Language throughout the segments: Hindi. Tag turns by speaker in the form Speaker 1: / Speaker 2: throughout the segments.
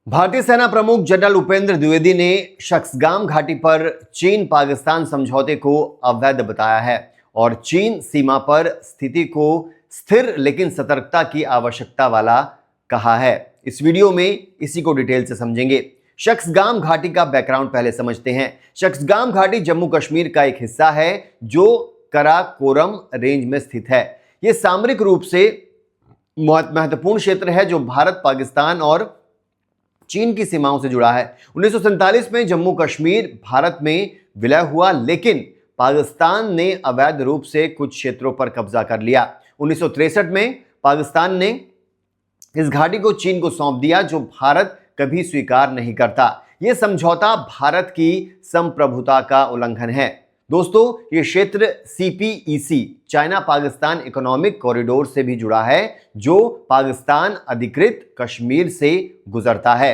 Speaker 1: भारतीय सेना प्रमुख जनरल उपेंद्र द्विवेदी ने शक्सगाम घाटी पर चीन पाकिस्तान समझौते को अवैध बताया है और चीन सीमा पर स्थिति को स्थिर लेकिन सतर्कता की आवश्यकता वाला कहा है। इस वीडियो में इसी को डिटेल से समझेंगे। शक्सगाम घाटी का बैकग्राउंड पहले समझते हैं। शक्सगाम घाटी जम्मू कश्मीर का एक हिस्सा है जो कराकोरम रेंज में स्थित है। यह सामरिक रूप से महत्वपूर्ण क्षेत्र है जो भारत, पाकिस्तान और चीन की सीमाओं से जुड़ा है। 1947 में जम्मू कश्मीर भारत में विलय हुआ, लेकिन पाकिस्तान ने अवैध रूप से कुछ क्षेत्रों पर कब्जा कर लिया। 1963 में पाकिस्तान ने इस घाटी को चीन को सौंप दिया, जो भारत कभी स्वीकार नहीं करता। यह समझौता भारत की संप्रभुता का उल्लंघन है। दोस्तों, यह क्षेत्र CPEC China Pakistan economic corridor से भी जुड़ा है, जो पाकिस्तान अधिकृत कश्मीर से गुजरता है।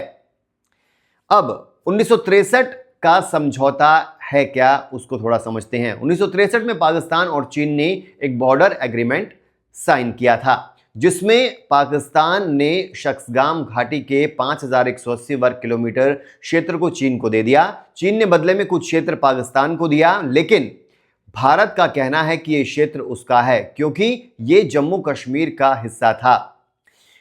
Speaker 1: अब 1963 का समझौता है क्या, उसको थोड़ा समझते हैं। 1963 में पाकिस्तान और चीन ने एक बॉर्डर एग्रीमेंट साइन किया था, जिसमें पाकिस्तान ने शक्सगाम घाटी के 5180 वर्ग किलोमीटर क्षेत्र को चीन को दे दिया। चीन ने बदले में कुछ क्षेत्र पाकिस्तान को दिया, लेकिन भारत का कहना है कि यह क्षेत्र उसका है क्योंकि यह जम्मू कश्मीर का हिस्सा था।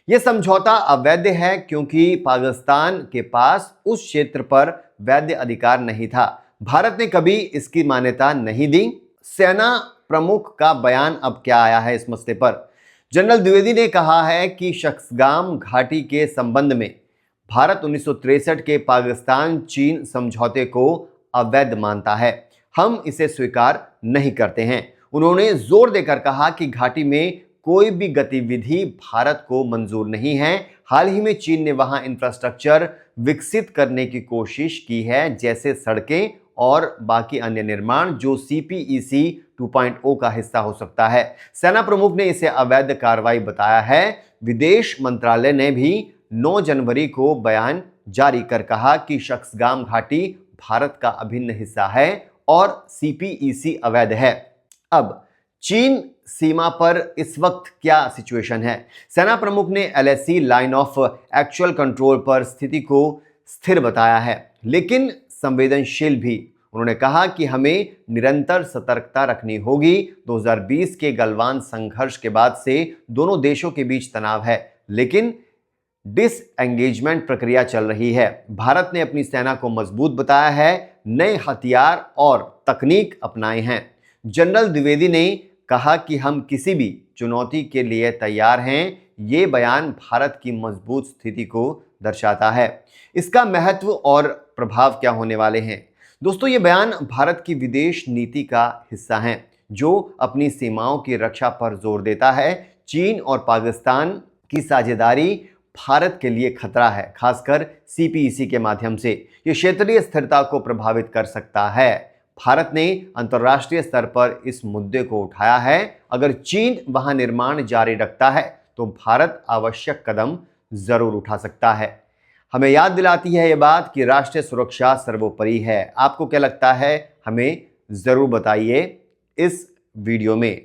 Speaker 1: यह समझौता अवैध है क्योंकि पाकिस्तान के पास उस क्षेत्र पर वैध अधिकार नहीं था। भारत ने कभी इसकी मान्यता नहीं दी। सेना प्रमुख का बयान अब क्या आया है इस मसले पर। जनरल द्विवेदी ने कहा है कि शक्सगाम घाटी के संबंध में भारत 1963 के पाकिस्तान चीन समझौते को अवैध मानता है। हम इसे स्वीकार नहीं करते हैं। उन्होंने जोर देकर कहा कि घाटी में कोई भी गतिविधि भारत को मंजूर नहीं है। हाल ही में चीन ने वहां इंफ्रास्ट्रक्चर विकसित करने की कोशिश की है, जैसे सड़कें और बाकी अन्य निर्माण, जो CPEC 2.0 का हिस्सा हो सकता है। सेना प्रमुख ने इसे अवैध कार्रवाई बताया है। विदेश मंत्रालय ने भी 9 जनवरी को बयान जारी कर कहा कि शक्सगाम घाटी भारत का अभिन्न हिस्सा है और CPEC अवैध है। अब चीन सीमा पर इस वक्त क्या सिचुएशन है। सेना प्रमुख ने LAC line of actual control पर स्थिति को स्थिर बताया है, लेकिन संवेदनशील भी। उन्होंने कहा कि हमें निरंतर सतर्कता रखनी होगी। 2020 के गलवान संघर्ष के बाद से दोनों देशों के बीच तनाव है, लेकिन डिसएंगेजमेंट प्रक्रिया चल रही है। भारत ने अपनी सेना को मजबूत बताया है, नए हथियार और तकनीक अपनाए हैं। जनरल द्विवेदी ने कहा कि हम किसी भी चुनौती के लिए तैयार हैं। ये बयान भारत की मजबूत स्थिति को दर्शाता है। इसका महत्व और प्रभाव क्या होने वाले हैं। दोस्तों, ये बयान भारत की विदेश नीति का हिस्सा है, जो अपनी सीमाओं की रक्षा पर जोर देता है। चीन और पाकिस्तान की साझेदारी भारत के लिए खतरा है, खासकर CPEC के माध्यम से। ये क्षेत्रीय स्थिरता को प्रभावित कर सकता है। भारत ने अंतर्राष्ट्रीय स्तर पर इस मुद्दे को उठाया है। अगर चीन वहां निर्माण जारी रखता है तो भारत आवश्यक कदम जरूर उठा सकता है। हमें याद दिलाती है ये बात कि राष्ट्रीय सुरक्षा सर्वोपरि है। आपको क्या लगता है, हमें जरूर बताइए इस वीडियो में।